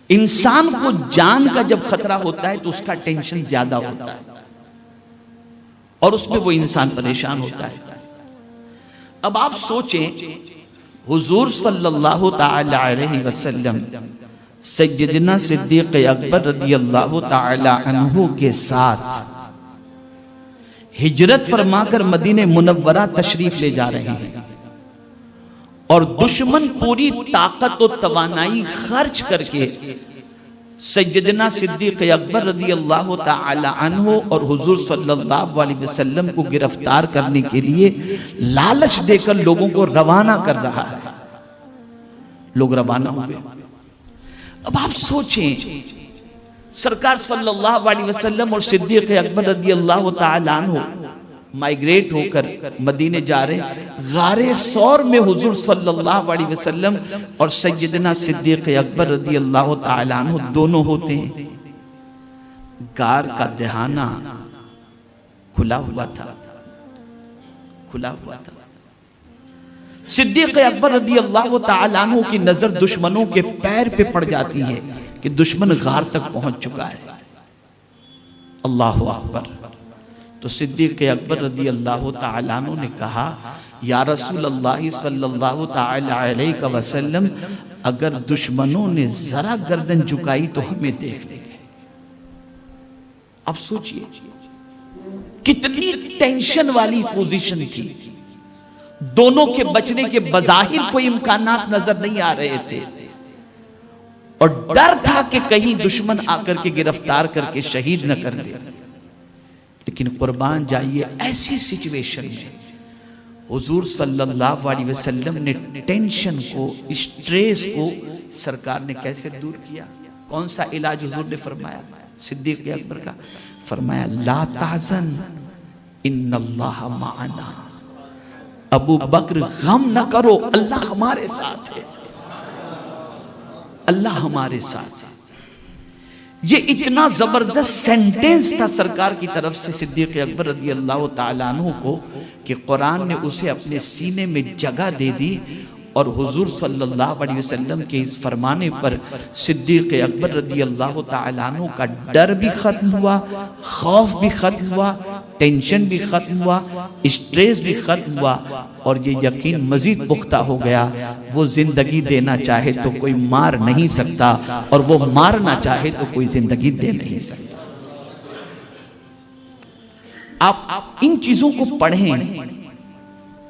इंसान को जान का जब खतरा होता है तो उसका टेंशन ज्यादा होता है और उसमें वो इंसान परेशान होता है। अब आप सोचें, हुजूर सल्लल्लाहु ताला अलैहि वसल्लम सय्यदना सिद्दीक़ अकबर रदियल्लाहु ताला अन्हु के साथ हिजरत फरमाकर मदीने मुनव्वरा तशरीफ ले जा रहे हैं और दुश्मन पूरी ताकत और तवानाई खर्च करके सय्यदना सिद्दीक़ अकबर रदियल्लाहु ताला अन्हु और हुजूर सल्लल्लाहु अलैहि वसल्लम को गिरफ्तार करने के लिए लालच देकर लोगों को रवाना कर रहा है। लोग रवाना हुए। अब आप सोचें, सरकार सल्लल्लाहु अलैहि वसल्लम और सिद्दीक़ अकबर रदियल्लाहु ताला अन्हु माइग्रेट होकर मदीने जा रहे हैं। गारे सौर में हुजूर सल्लल्लाहु अलैहि वसल्लम और सय्यदना सिद्दीक़ अकबर रदियल्लाहु ताला अन्हु दोनों होते हैं। गार का दहाना खुला हुआ था। सिद्दीक़ अकबर रदियल्लाहु ताला अन्हु की नजर दुश्मनों के पैर पे पड़ जाती है कि दुश्मन गार तक पहुंच चुका है। अल्लाह अकबर। तो सिद्दीक़ अकबर रदियल्लाहु ताला अन्हु ने कहा, या रसूल अल्लाह सल्लल्लाहु ताला अलैहि वसल्लम, अगर दुश्मनों ने जरा गर्दन झुकाई तो हमें देख लेंगे। अब सोचिए कितनी टेंशन वाली पोजीशन थी। दोनों के बचने के बजाहिर कोई इम्कानात नजर नहीं आ रहे थे और डर था कि कहीं दुश्मन आकर के गिरफ्तार करके शहीद न कर दे। लेकिन कुर्बान जाइए, ऐसी सिचुएशन में हुजूर सल्लल्लाहु अलैहि वसल्लम ने टेंशन को, स्ट्रेस को सरकार ने कैसे दूर किया? कौन सा इलाज हुजूर ने फरमाया सिद्दीक़ अकबर का? फरमाया, ला ताज़न इन्नल्लाह माअना। अबू बकर गम न करो, अल्लाह हमारे साथ है, अल्लाह हमारे साथ है। ये इतना जबरदस्त सेंटेंस था सरकार की तरफ से सिद्दीक़ अकबर रदियल्लाहु ताला अन्हु को कि कुरान ने उसे अपने सीने में जगह दे दी और हुजूर सल्लल्लाहु अलैहि वसल्लम के इस फरमाने पर सिद्दीक़ अकबर रदियल्लाहु ताला अन्हु का डर भी खत्म हुआ, खौफ भी खत्म हुआ, टेंशन भी खत्म हुआ, स्ट्रेस भी खत्म हुआ और ये यकीन मजीद पुख्ता हो गया, वो जिंदगी देना चाहे तो कोई मार नहीं सकता और वो मारना चाहे तो कोई जिंदगी दे नहीं सकता। आप इन चीजों को पढ़ें,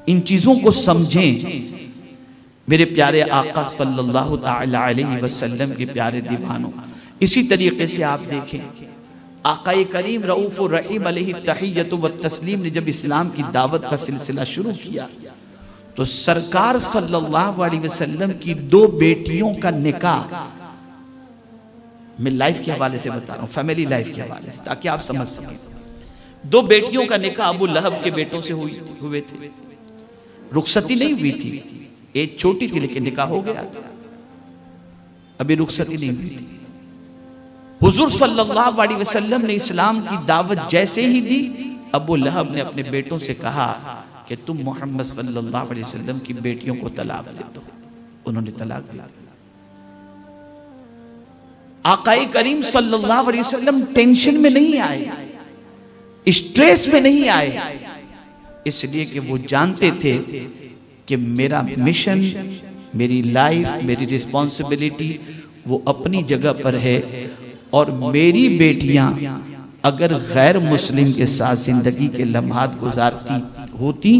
इन चीजों को समझें। मेरे प्यारे आका सल्लल्लाहु ताला अलैहि वसल्लम के प्यारे दीवानों, इसी तरीके से आप देखें, आकाए करीम रऊफ और रहीम अलैहि तहिय्यतु व तस्लीम ने जब इस्लाम की दावत का सिलसिला शुरू किया तो सरकार सल्लल्लाहु अलैहि वसल्लम की दो बेटियों का निकाह, मैं लाइफ के हवाले से बता रहा हूँ, फैमिली लाइफ के हवाले से, ताकि आप समझ सकें। दो बेटियों का निकाह अबू लहब के बेटों से हुए थे। रुखसती नहीं हुई थी, एक छोटी थी लेकिन निकाह हो गया था, अभी रुखसती नहीं हुई थी। हुजूर सल्लल्लाहु अलैहि वसल्लम ने इस्लाम की दावत जैसे ही दी, अबू लहब ने अपने बेटों से कहा कि तुम मोहम्मद सल्लल्लाहु अलैहि वसल्लम की बेटियों को तलाक दे दो। उन्होंने तलाक दिया। आकाए करीम सल्लल्लाहु अलैहि वसल्लम टेंशन में नहीं आए, स्ट्रेस में नहीं आए, इसलिए कि वो जानते थे कि मेरा मिशन, मेरी लाइफ, मेरी रिस्पॉन्सिबिलिटी वो अपनी जगह पर है और मेरी बेटियां अगर गैर मुस्लिम के साथ जिंदगी के लम्हात गुजारती होती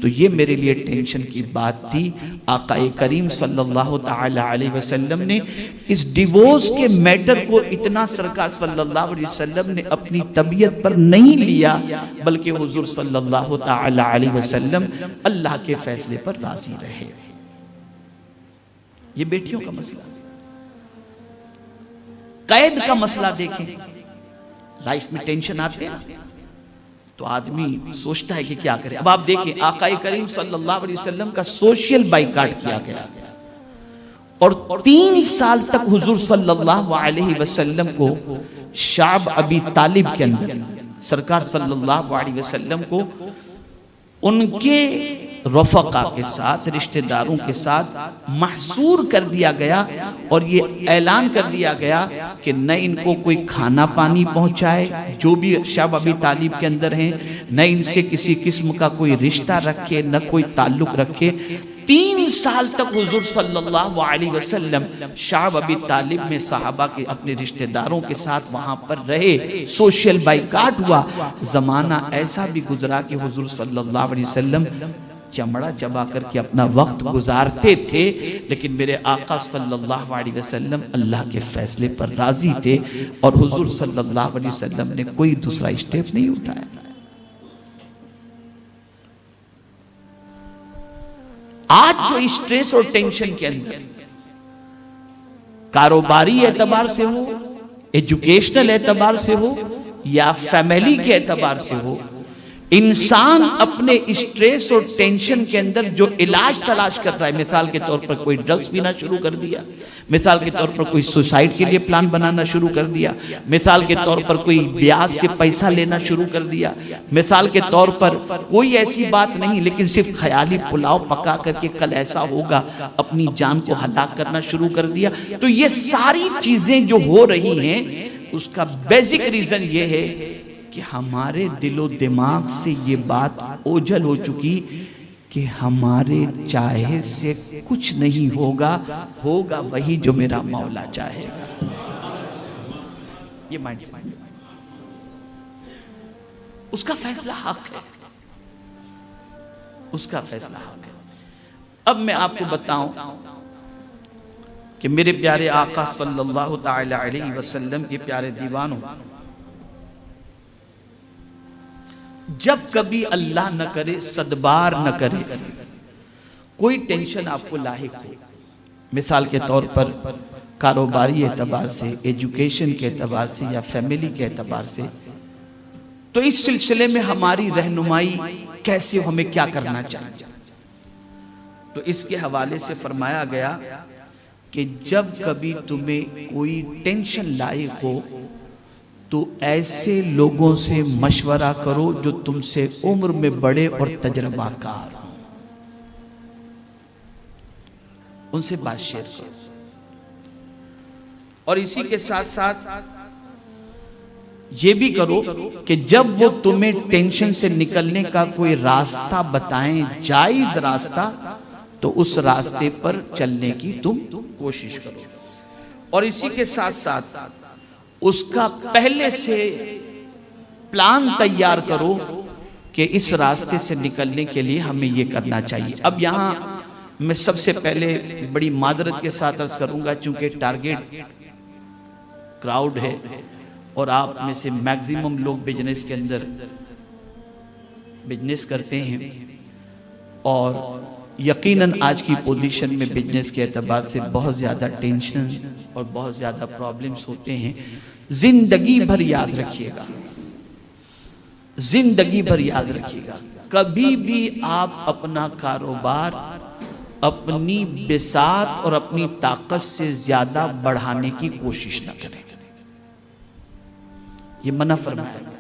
तो ये मेरे लिए टेंशन की बात थी। आकाए करीम सल्लल्लाहु ताला अलैहि वसल्लम ने इस डिवोर्स के मैटर को इतना सरकार सल्लल्लाहु अलैहि वसल्लम ने अपनी तबीयत पर नहीं लिया, बल्कि हुजूर सल्लल्लाहु ताला अलैहि वसल्लम अल्लाह के फैसले पर राजी रहे। ये बेटियों का मसला। कैद का मसला देखें, लाइफ में टेंशन आते हैं तो आदमी सोचता है कि क्या करे। अब आप देखिए, आकाए करीम सल्लल्लाहु अलैहि वसल्लम का सोशल बाइकाट किया गया और 3 साल तक हुजूर सल्लल्लाहु अलैहि वसल्लम को शाब अबी तालिब के अंदर सरकार सल्लल्लाहु अलैहि वसल्लम को उनके रफ़क़ा के साथ, रिश्तेदारों के साथ महसूर कर दिया गया और ये ऐलान कर दिया गया कि न इनको कोई खाना पानी पहुंचाए जो भी शब अबी तालिब के अंदर हैं, न इनसे किसी किस्म का कोई रिश्ता रखे, न कोई ताल्लुक रखे। 3 साल तक हुजूर सल्लल्लाहु अलैहि वसल्लम शाब अबी तालिब में सहाबा के अपने रिश्तेदारों के साथ वहां पर रहे, सोशल बाइकाट हुआ। जमाना ऐसा भी गुजरा कि हुजूर सल्लल्लाहु अलैहि वसल्लम चमड़ा चबा करके अपना वक्त गुजारते थे, लेकिन मेरे आका सल्लल्लाहु अलैहि वसल्लम अल्लाह के फैसले पर राजी थे और हुजूर सल्लल्लाहु अलैहि वसल्लम ने कोई दूसरा स्टेप नहीं उठाया। आज जो स्ट्रेस और टेंशन के अंदर कारोबारी एतबार से हो, एजुकेशनल एतबार से हो या फैमिली के एतबार से हो, इंसान अपने स्ट्रेस और टेंशन के अंदर जो इलाज तलाश कर रहा है, मिसाल के तौर पर कोई ड्रग्स पीना शुरू कर दिया, मिसाल के तौर पर कोई सुसाइड के लिए प्लान बनाना शुरू कर दिया, मिसाल के तौर पर कोई ब्याज से पैसा लेना शुरू कर दिया, मिसाल के तौर पर कोई ऐसी बात नहीं लेकिन सिर्फ ख्याली पुलाव पका करके कल ऐसा होगा, अपनी जान को हलाक करना शुरू कर दिया। तो ये सारी चीजें जो हो रही हैं उसका बेसिक रीजन ये है कि हमारे दिलो दिमाग से ये बात ओझल हो चुकी कि हमारे चाहे से कुछ नहीं होगा, होगा वही जो मेरा मौला चाहेगा। ये माइंड सेट, उसका फैसला हक है, उसका फैसला हक है। अब मैं आपको बताऊं कि मेरे प्यारे आका सल्लल्लाहु ताला अलैहि वसल्लम के प्यारे दीवानों, जब कभी अल्लाह न करे, सदबार न करे, कोई टेंशन आपको लाहिक हो, मिसाल के तौर पर कारोबारी एतबार से, एजुकेशन के एतबार से या फैमिली के एतबार से, तो इस सिलसिले में हमारी रहनुमाई कैसे, हमें क्या करना चाहिए। तो इसके हवाले से फरमाया गया कि जब कभी तुम्हें कोई टेंशन लायक हो तो ऐसे लोगों से मशवरा करो जो तुमसे उम्र में बड़े और तजर्बाकार हो, उनसे बात शेयर करो। और इसी के साथ साथ ये भी करो कि जब वो तुम्हें टेंशन से निकलने का कोई रास्ता बताएं, जायज रास्ता, तो उस रास्ते पर चलने की तुम कोशिश करो। और इसी के साथ साथ उसका पहले से प्लान तैयार करो कि इस रास्ते से निकलने के लिए हमें ये करना चाहिए। अब यहाँ मैं सबसे पहले बड़ी मादरत के साथ अर्ज करूंगा, चूंकि टारगेट क्राउड है और आप में से मैक्सिमम लोग बिजनेस के अंदर बिजनेस करते हैं और यकीनन आज की पोजीशन में बिजनेस के एतबार से बहुत ज़्यादा टेंशन और बहुत ज़्यादा प्रॉब्लम्स होते हैं। जिंदगी भर याद रखिएगा, जिंदगी भर याद रखिएगा, कभी भी आप अपना कारोबार अपनी बिसात और अपनी ताकत से ज्यादा बढ़ाने की कोशिश न करें। ये मना फरमाया गया।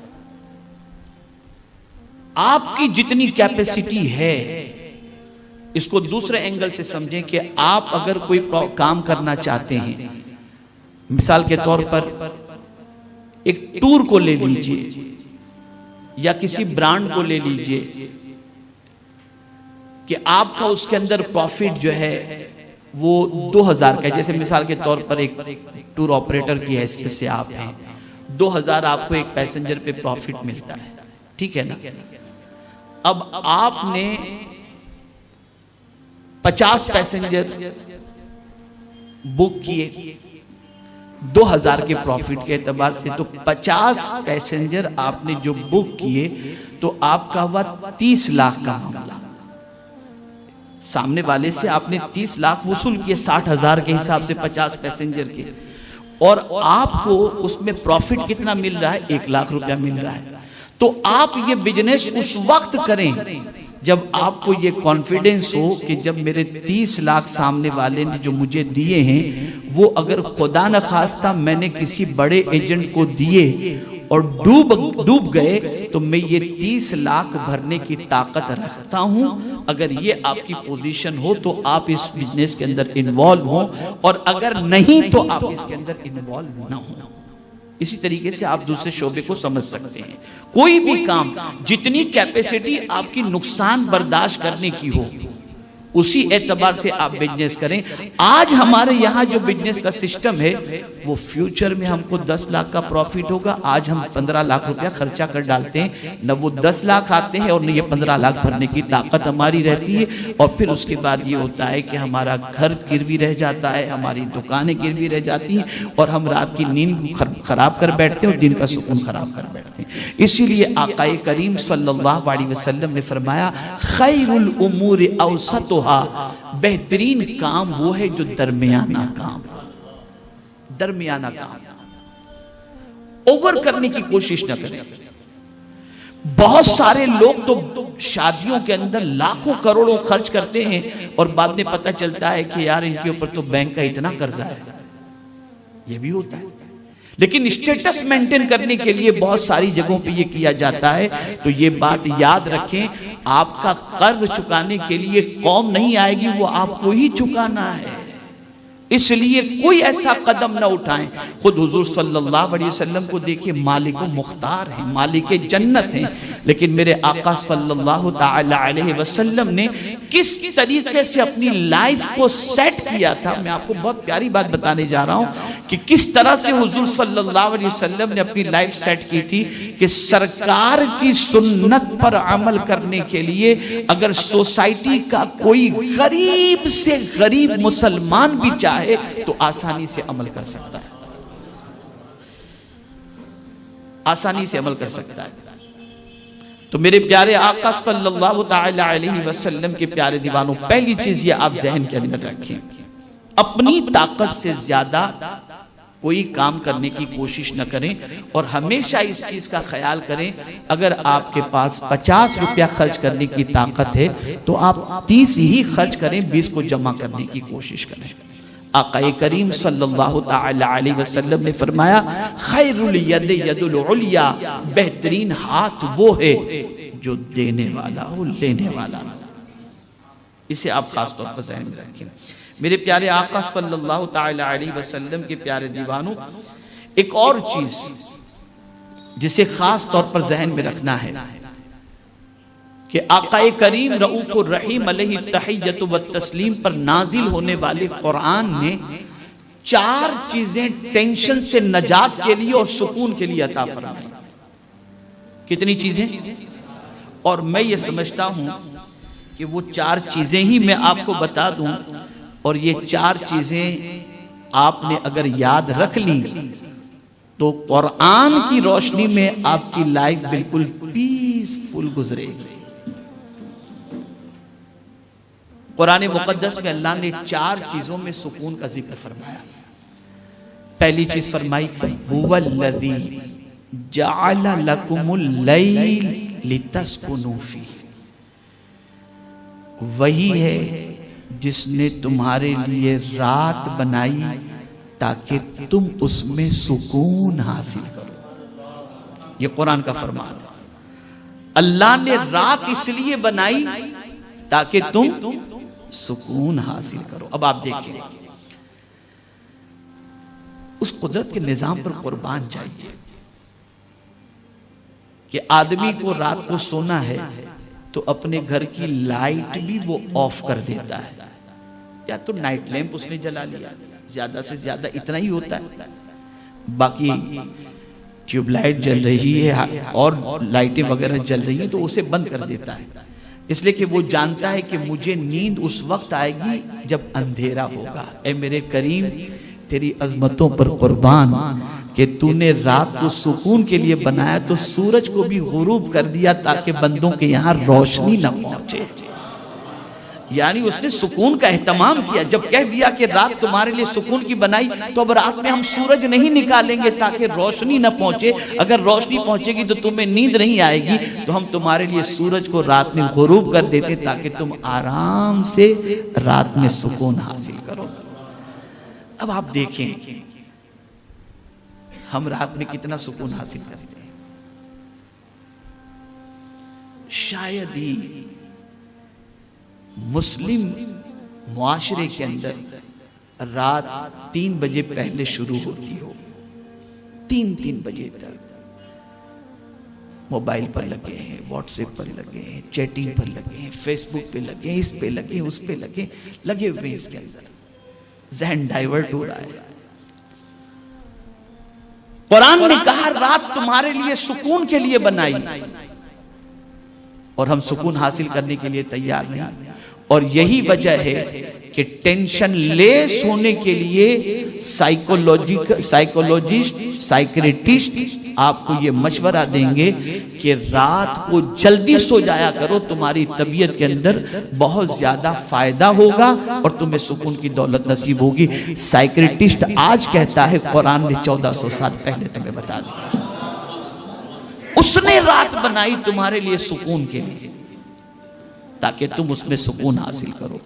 आपकी जितनी कैपेसिटी है, इसको दूसरे एंगल से समझें कि आप अगर कोई काम करना चाहते हैं, मिसाल के तौर पर एक टूर को ले लीजिए या किसी ब्रांड को ले लीजिए कि आपका उसके अंदर प्रॉफिट जो है वो 2000 का है। जैसे मिसाल के तौर पर एक टूर ऑपरेटर की हैसियत से आप हैं, 2000 आपको एक पैसेंजर पे प्रॉफिट मिलता है, ठीक है ना। अब आपने 50 पैसेंजर बुक किए 2000 के प्रॉफिट के एतबार से, तो 50 पैसेंजर आपने जो बुक किए तो आपका हुआ 30 लाख का मामला। सामने वाले से आपने 30 लाख वसूल किए 60,000 के हिसाब से 50 पैसेंजर के, और आपको उसमें प्रॉफिट कितना मिल रहा है, 1 लाख रुपया मिल रहा है। तो आप ये बिजनेस उस वक्त करें जब आपको ये कॉन्फिडेंस हो कि जब मेरे 30 लाख सामने वाले ने जो मुझे दिए हैं वो अगर खुदा न खास्ता मैंने किसी बड़े एजेंट को दिए और डूब गए तो मैं ये 30 लाख भरने की ताकत रखता हूं अगर ये आपकी पोजीशन हो तो आप इस बिजनेस के अंदर इन्वॉल्व हो, और अगर नहीं तो आप इसके अंदर इन्वॉल्व ना हो। इसी तरीके से आप दूसरे शोबे को समझ सकते हैं। कोई भी काम, जितनी कैपेसिटी आपकी नुकसान बर्दाश्त करने की हो, उसी एतबार से आप बिजनेस करें। आज हमारे यहाँ जो बिजनेस का सिस्टम है वो फ्यूचर में हमको 10 लाख का प्रॉफिट होगा, आज हम 15 लाख रुपया खर्चा कर डालते हैं, न वो 10 लाख आते हैं और न ये 15 लाख भरने की ताकत हमारी रहती है। और फिर उसके बाद ये होता है कि हमारा घर गिरवी रह जाता है, हमारी दुकानें गिरवी रह जाती हैं, और हम रात की नींद खराब कर बैठते हैं और दिन का सुकून खराब कर बैठते हैं। इसीलिए आकाए करीम सल्लल्लाहु अलैहि वसल्लम ने फरमाया, खैरुल उमूर औसतुहा, बेहतरीन काम वो है जो दरमियाना काम, दरमियाना काम, ओवर करने की कोशिश न करें। बहुत सारे लोग तो शादियों के अंदर लाखों करोड़ों खर्च करते हैं और बाद में पता चलता है कि यार इनके ऊपर तो बैंक का इतना कर्जा है। ये भी होता है, लेकिन स्टेटस मेंटेन करने के लिए बहुत सारी जगहों पे ये किया जाता है। तो ये बात याद रखें, आपका कर्ज चुकाने के लिए कौम नहीं आएगी, वो आपको ही चुकाना है। इसलिए कोई ऐसा कदम ना उठाएं। खुद हुजूर सल्लल्लाहु अलैहि वसल्लम को देखिए, मालिक मुख्तार हैं, मालिक जन्नत हैं, लेकिन मेरे आका सल्लल्लाहु ताला अलैहि वसल्लम ने किस तरीके से अपनी लाइफ को सेट किया था। मैं आपको बहुत प्यारी बात बताने जा रहा हूं कि किस तरह से हुजूर सल्लल्लाहु अलैहि वसल्लम ने अपनी लाइफ सेट की थी कि सरकार की सुन्नत पर अमल करने के लिए अगर सोसाइटी का कोई गरीब से गरीब मुसलमान भी चाहे तो आसानी से अमल कर सकता है, आसानी से अमल कर सकता है। तो मेरे प्यारे आका सल्लल्लाहु ताला अलैहि वसल्लम के प्यारे दीवानों, पहली चीज ये आप जहन के अंदर रखें, अपनी ताकत से ज्यादा कोई काम करने की कोशिश न करें। और हमेशा इस चीज का ख्याल करें, अगर आपके पास 50 रुपया खर्च करने की ताकत है तो आप 30 ही खर्च करें, 20 को जमा करने की कोशिश करें। आक़ाए करीम सल्लल्लाहु ताला अलैहि वसल्लम ने फरमाया, खैरुल यद यदुल उलिया, बेहतरीन हाथ वो है जो देने वाला हो, लेने वाला। इसे आप खास तौर पर ज़हन में रखें। मेरे प्यारे आका सल्लल्लाहु ताला अलैहि वसल्लम के प्यारे दीवानों, एक और चीज जिसे खास तौर पर ज़हन में रखना है कि आकाए करीम रऊफुर रहीम अलैहि तहिय्यतु व तस्लीम पर नाजिल होने वाले कुरान ने 4 चीजें टेंशन से नजात के लिए और सुकून के लिए अता फरमाई। कितनी चीजें? और मैं ये समझता हूं कि वो 4 चीजें ही मैं आपको बता दूं, और ये 4 चीजें आपने अगर याद रख ली तो कुरान की रोशनी में आपकी लाइफ बिल्कुल पीसफुल गुजरेगी। कुरान मुकद्दस में अल्लाह ने 4 चीजों में सुकून का जिक्र फरमाया। पहली चीज फरमाई, हुवल्लज़ी जअल लकुमुल लैल लितस्कुनू फीह, वही है जिसने तुम्हारे लिए रात बनाई ताकि तुम उसमें सुकून हासिल करो। ये कुरान का फरमान है। अल्लाह ने रात इसलिए बनाई ताकि तुम सुकून हासिल करो। अब आप देखिए, उस कुदरत के निजाम पर कुर्बान चाहिए कि आदमी को रात को सोना है तो अपने घर की लाइट भी वो ऑफ कर देता है, या तो नाइट लैंप उसने जला लिया, ज्यादा से ज्यादा इतना ही होता है, बाकी ट्यूबलाइट जल रही है और लाइटें वगैरह जल रही हैं तो उसे बंद कर देता है, इसलिए कि वो जानता है कि मुझे नींद उस वक्त आएगी जब अंधेरा होगा। ए मेरे करीम, तेरी अजमतों पर कुर्बान कि तूने रात को सुकून के लिए बनाया तो सूरज को भी गुरूब कर दिया ताकि बंदों के यहाँ रोशनी न पहुंचे। यानी उसने सुकून का एहतमाम किया। जब कह दिया कि रात तुम्हारे लिए सुकून की बनाई, तो अब रात में हम सूरज नहीं निकालेंगे ताकि रोशनी न पहुंचे। अगर रोशनी पहुंचेगी तो तुम्हें नींद नहीं आएगी, तो हम तुम्हारे लिए सूरज को रात में गुरूब कर देते ताकि तुम आराम से रात में सुकून हासिल करो। अब आप देखें हम रात में कितना सुकून हासिल करते हैं। शायद ही मुस्लिम मुआशरे के अंदर रात 3 बजे पहले शुरू होती हो, 3 बजे तक मोबाइल पर लगे हैं, व्हाट्सएप पर लगे हैं, चैटिंग पर लगे हैं, फेसबुक पे लगे हैं, इस पे लगे हैं, उस पे लगे हुए हैं। इसके अंदर जहन डाइवर्ट हो रहा है। कुरान ने कहा रात तुम्हारे लिए सुकून के लिए बनाई, और हम सुकून हासिल करने के लिए तैयार नहीं। और यही वजह है कि टेंशन लेस होने के लिए साइकोलॉजिस्ट, साइकियाट्रिस्ट आपको ये मशवरा देंगे कि रात को जल्दी सो जाया करो, तुम्हारी तबीयत के अंदर बहुत ज्यादा फायदा होगा और तुम्हें सुकून की दौलत नसीब होगी। साइकियाट्रिस्ट आज कहता है, कुरान ने 1400 साल पहले तुम्हें बता दिया। उसने रात बनाई तुम्हारे लिए सुकून के लिए, ताकि तुम उसमें सुकून हासिल करो।